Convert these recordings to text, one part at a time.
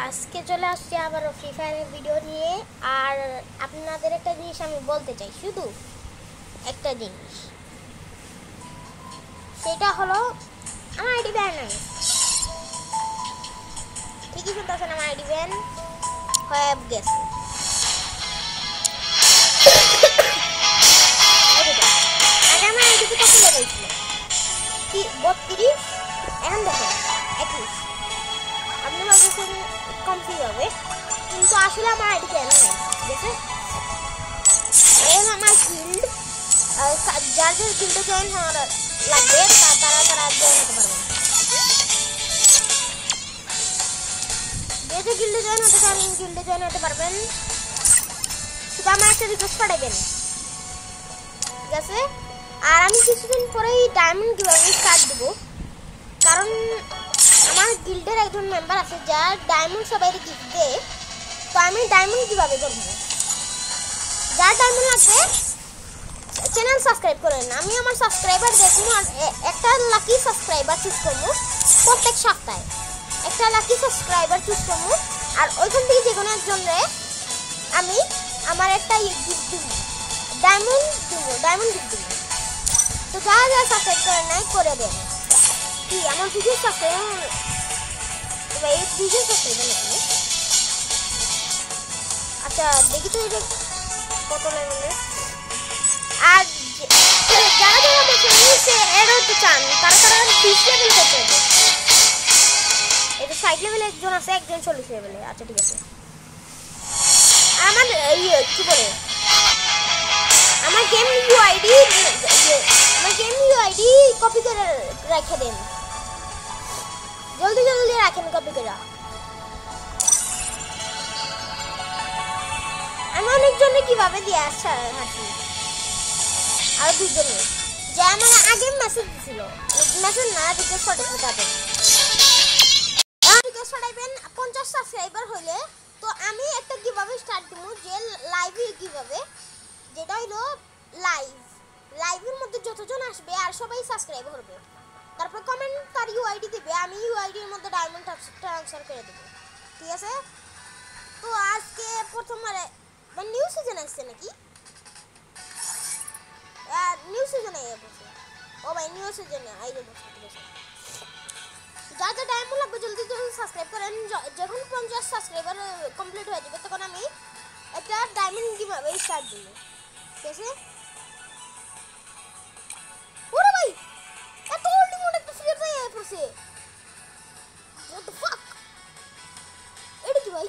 আজকে চলে আসছি আবারও ফ্রি ফায়ারের ভিডিও নিয়ে। আর আপনাদের একটা জিনিস আমি বলতে চাই, শুধু একটা জিনিস, সেটা হলো আমার আইডি ব্যান নাই। ঠিকই শুনতেছেন, আমার আইডি ব্যান হয়ে গেছে। আগে আমার আইডিতে কত লেভেল ছিল? 32, এখন দেখেন 21। আপনি ভাবছেন কমপ্লিট হবে, কিন্তু আসলে আমার আইডি ব্যান নাই, ঠিক আছে? এখন আমার গিল্ড, যার যার গিল্ডে জয়েন হওয়ার লাগবে তারা জয়েন হতে পারবেন। যে গিল্ডে জয়েন হতে চান গিল্ডে জয়েন হতে পারবেন, শুধু আমার একটা রিকোয়েস্ট পাঠাবেন, ঠিক আছে? আর আমি কিছুদিন পরেই ডায়মন্ড গিভঅ্যাওয়ে স্টার্ট দেবো, কারণ আমার গিল্ডের একজন মেম্বার আছে যার ডায়মন্ড সবাই গিফট দেয়। তো আমি ডায়মন্ড গিভঅ্যাওয়ে করবো। যার ডায়মন্ড লাগবে চ্যানেল সাবস্ক্রাইব করেন। আমি আমার সাবস্ক্রাইবার দেখুন, আর একটা লাকি সাবস্ক্রাইবার চুজ করবো। প্রত্যেক সপ্তাহে একটা লাকি সাবস্ক্রাইবার চুজ করবো, আর ওইখান থেকে যে কোনো একজনে আমি আমার একটা গিফট দিব, ডায়মন্ড গিফট দিব। তো যারা যারা সাবস্ক্রাইব করেন নাই করে দেন। কি আমার ভিডিও সাবস্ক্রাইব নাকি? আচ্ছা দেখি তো এটা কত লেভেলের। আর যারা যারা দেখেন সে এড হতে চান তারা 20 লেভেল করতে হবে। এটা 60 লেভেলে একজন আছে, একজন 40 লেভেলে। আচ্ছা ঠিক আছে। আমার কি বলে, আমার গেম ইউআইডি কপি করে রেখে দেন, জলদি জলদি রাখেন কপি করে। আমি অনেকজনে কিভাবে দিয়ে আসছে হাসি, আর দুজনে যে আমার আগে মেসেজ দিছিল, মেসেজ না রিকোয়েস্ট পাঠাইছে তাদের। রিকোয়েস্ট পাঠাইবেন 50 সাবস্ক্রাইবার হইলে। তো আমি একটা কিভাবে স্টার্ট দিব, যে লাইভে কিভাবে, যেটা হইলো লাইভের মধ্যে যতজন আসবে আর সবাই সাবস্ক্রাইব করবে, তারপর কমেন্ট তার ইউআইডি দিবে, আমি ইউআইডির মধ্যে ডায়মন্ড ট্রান্সফার করে দেবো, ঠিক আছে? তো আজকে প্রথমবারে নিউ সিজন আসছে নাকি? নিউ সিজনে বসে, ও ভাই নিউ সিজনে আইলে বসে, ঠিক আছে? যা যা ডায়মন্ড লাগবে জলদি জলদি সাবস্ক্রাইব করেন। যখন 50 সাবস্ক্রাইবার কমপ্লিট হয়ে যাবে তখন আমি একটা ডায়মন্ড গিভঅ্যাওয়ে স্টার্ট দিব, ঠিক আছে? ওরে ভাই এত আল্টিমেট একটা ফ্রি ফায়ার পড়ছে, হোয়াট দ্য ফাক? এটা কি ভাই?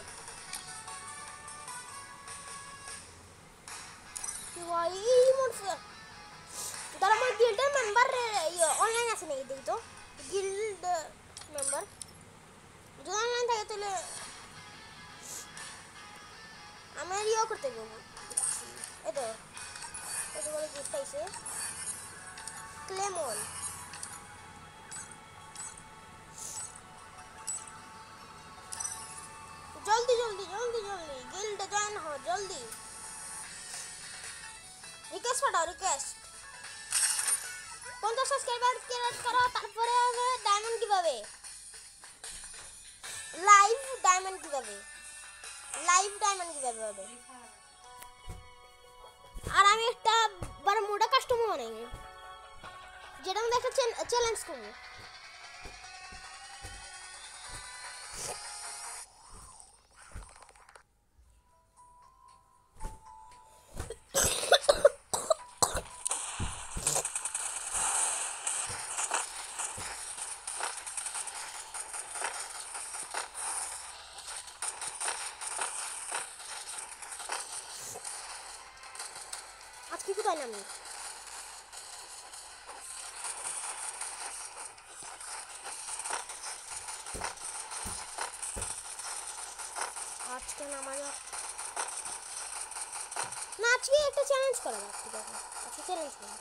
কি ভাই এই মোডে তারা আমার গিল্ডের মেম্বার অনলাইন আছে নাকি? দেখি তো গিল্ড মেম্বার যদি অনলাইন থাকে তাহলে আমার করতে দেবো। এটা বলে গিফট পাইছে ক্লেমন। জলদি জলদি জলদি জলদি গিল্ডে জয়েন হও, জলদি রিকোয়েস্ট পাঠাও, রিকোয়েস্ট। 50 সাবস্ক্রাইবার ক্রিয়েট করো, তারপরে হবে ডায়মন্ড কিভাবে, লাইভ ডায়মন্ড কিভাবে হবে। আর আমি একটা বড় মোটা কাস্টমার বানাই, যেটা মধ্যে একটা চ্যালেঞ্জ করবো। আজকে কোথায় নামি? আজকে নামা যাক না, আজকে একটা চ্যালেঞ্জ করা যাক, ঠিক আছে? আজকে চ্যালেঞ্জ করা।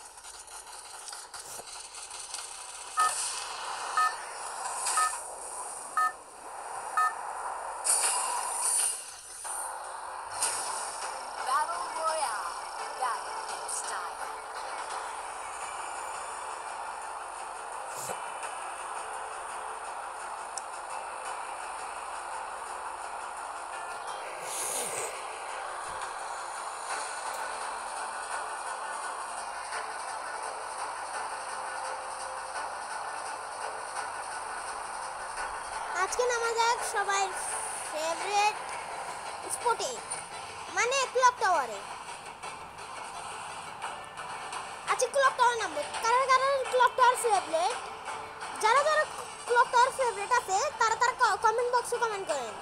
আজকে নামা যাক সবাই ফেভারিট স্পটে, মানে ক্লক টাওয়ারে। আজকে ক্লক টাওয়ারে নামবো। কারণ ক্লক টাওয়ার ফেভারিট, যারা যারা ক্লক টাওয়ার ফেভারিট আছে তারা তারা কমেন্ট বক্সে কমেন্ট করেন।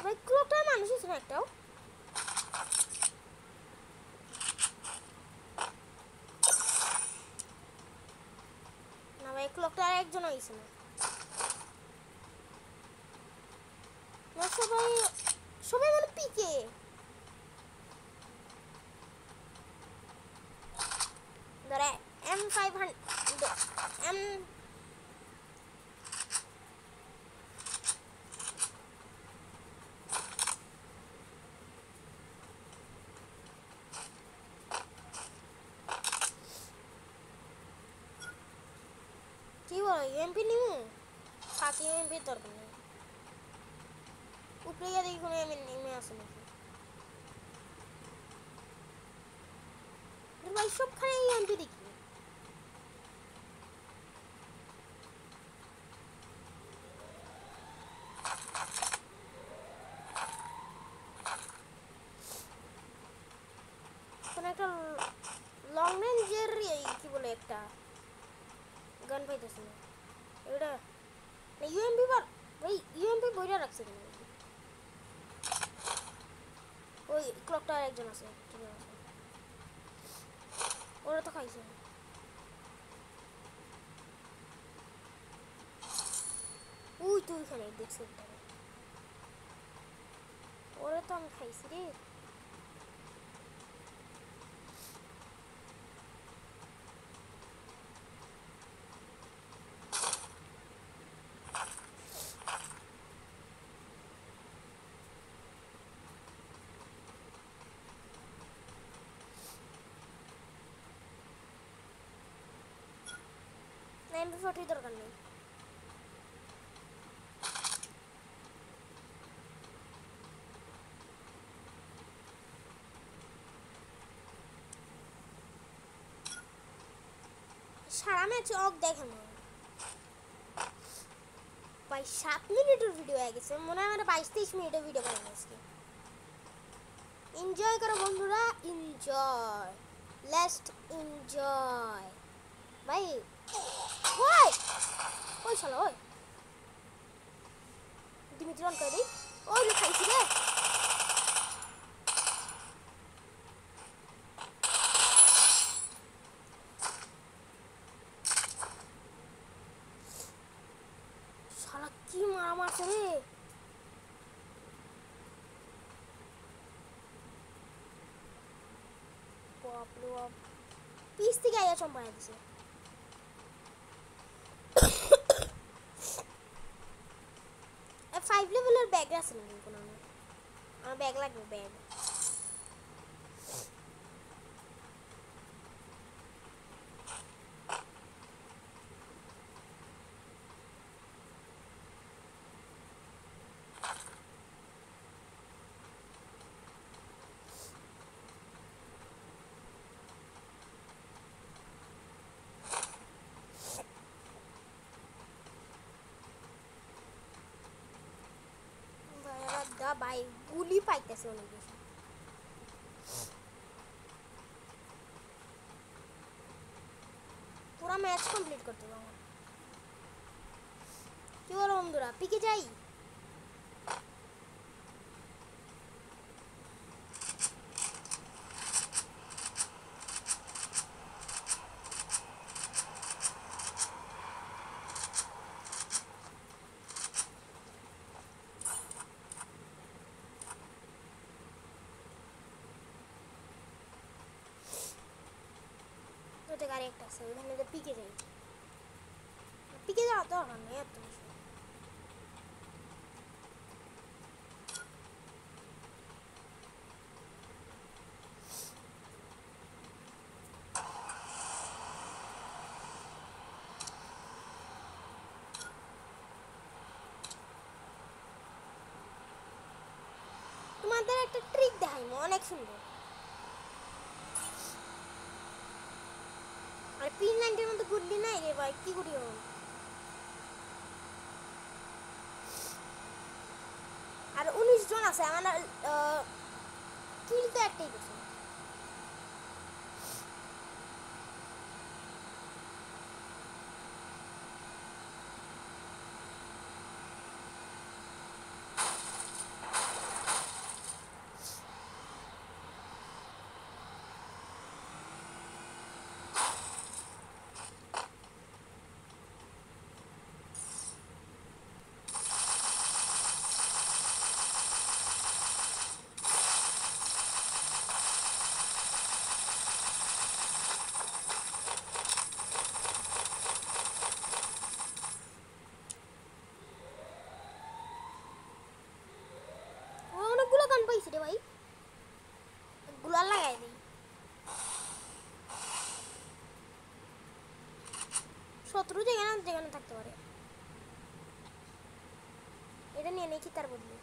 ভাই ক্লক টাওয়ার মানুষ আছে না একটাও? না ভাই ক্লক টাওয়ার একজন হইছে না। সবাই সবাই মানে পিকে ধরে M500 M কি বলো এমপি নিমু? কাকি এমপি দরকার নেই, উপরে গিয়ে দেখি কোনো এমপি আছে নাকি। ভাই সবখানে এমপি দেখি। কোনো একটা লং রেঞ্জের কি বলে একটা গান পাইতেছি না এটা ইউএমপি। ভাই ইউএমপি বইটা রাখছে কেন? ওই ক্লকটা একজন আছে, ঠিক আছে ওরা তো খাইছে। ওই তো ওইখানে দেখছি ওরা তো আমি খাইছি রে। M40 দরকার নেই। সারা ম্যাচ অক দেখেন ভাই 7 মিনিটের ভিডিও হয়ে গেছে, মনে হয় আমরা 22-23 মিনিটের ভিডিও বানাই আজকে। এনজয় করো বন্ধুরা, এনজয়, লেটস এনজয় ভাই। ওই ওই শালা ওই দিমিত্রি অন করে দিই। ওই লোক খাইছি রে। শালা কি মারা মারছে রে। বাপরে বাপ, পিস থেকে আইয়া চম্পায় দিছে। ফাইভ লেভেলের ব্যাগ আছে নাকি কোনো? আমার ব্যাগ লাগবে, ব্যাগ। ভাই গুলি পাইতেছে অনেক বেশি। পুরো ম্যাচ কমপ্লিট করতে পারবো। কি বলো বন্ধুরা, পিকে যাই? ওতে গাড়ি একটা আছে, ওইখানে পিকে যাই। পিকে যাওয়া দরকার নেই এত বেশি। তোমাদের একটা ট্রিক দেখাই অনেক সুন্দর। আর P90 মধ্যে গুডলি নাই রে ভাই, কি করি আর 19 জন আছে আমার কিল তো একটাই করছে। অনেকগুলো গান পাইছি রে ভাই, গুলা লাগাই দিই। শত্রু যেখানে যেখানে থাকতে পারে, এটা নিয়ে নেই কি তার বদলে।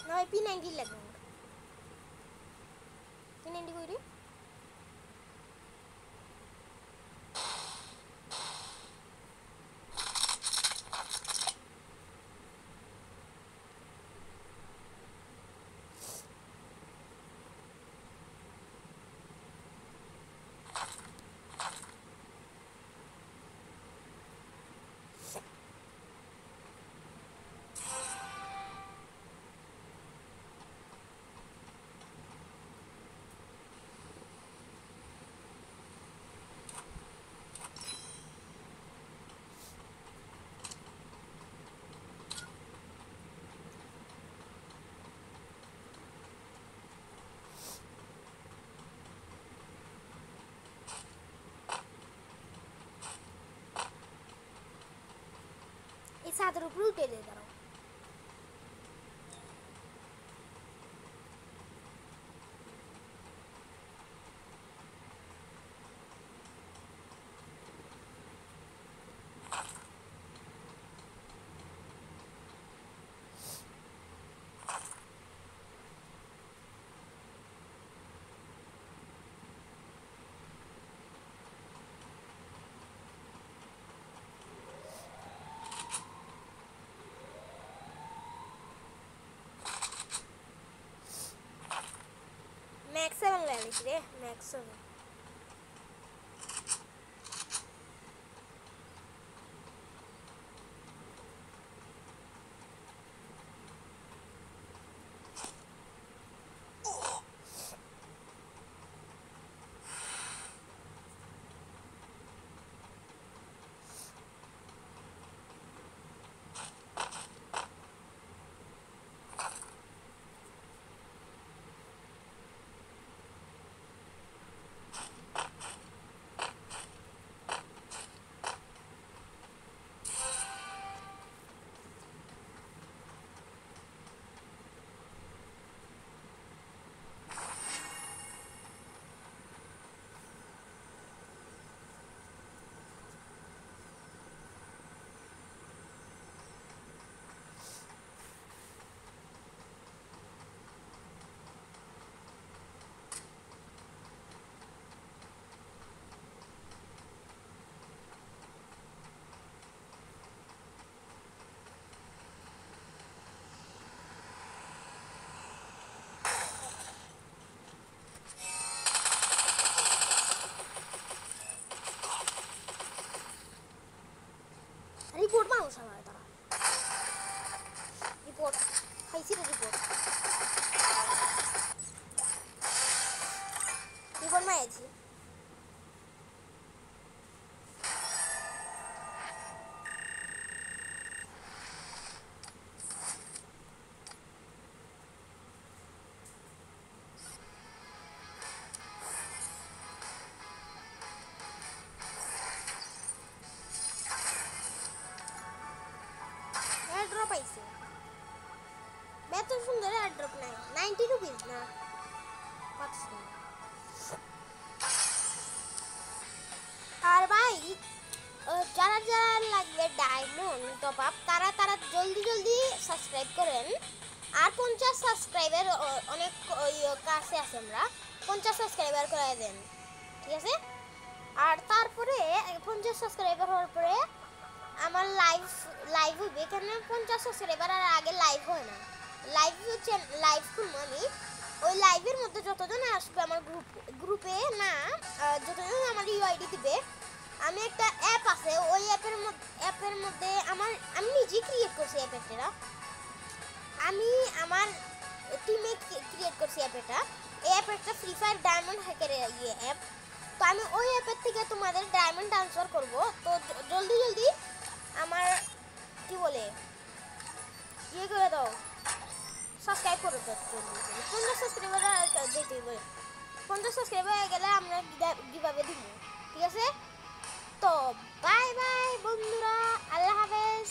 না ভাই P90 লাগবে আমার। P90 কই রে? এই ছাদের উপরে উঠে যায় দাঁড়াও। ম্যাক্স 7 লাগিস রে, ম্যাক্স 7। রিপোর্ট মানুষ আমার তারা রিপোর্ট খাইছি রে রিপোর্ট। জীবন মায়েছি এয়ারড্রপ আইছে এত সুন্দর এয়ারড্রপ নাই 90 রুপিস না পাচ্ছি আর ভাই যারা যারা লাগবে ডায়মন্ড টপ আপ তারা তারা জলদি জলদি সাবস্ক্রাইব করেন আর 50 সাবস্ক্রাইবার অনেক কাছে আছে আমরা 50 সাবস্ক্রাইবার করে দেন ঠিক আছে আর তারপরে 50 সাবস্ক্রাইবার হওয়ার পরে আমার লাইভ হবে এখানে 50 সাবস্ক্রাইবার আর আগে লাইভ হয় না লাইভ খুলবো আমি ওই লাইভের মধ্যে যতজন আসবে আমার গ্রুপে না যতজন আমার ইউআইডি দিবে আমি একটা অ্যাপ আছে ওই অ্যাপের মধ্যে আমি নিজে ক্রিয়েট করছি অ্যাপটা আমি আমার টিমে ক্রিয়েট করছি অ্যাপটা এই অ্যাপটা ফ্রি ফায়ার ডায়মন্ড হ্যাকের অ্যাপ তো আমি ওই অ্যাপের থেকে তোমাদের ডায়মন্ড ট্রান্সফার করব তো জলদি জলদি আমার কি বলে ইয়ে করে দাও সাবস্ক্রাইব করে দাও 50 সাবস্ক্রাইবার দিতে হবে 50 সাবস্ক্রাইবার হয়ে গেলে আমরা কিভাবে দিব ঠিক আছে তো বাই বাই বন্ধুরা আল্লাহ হাফেজ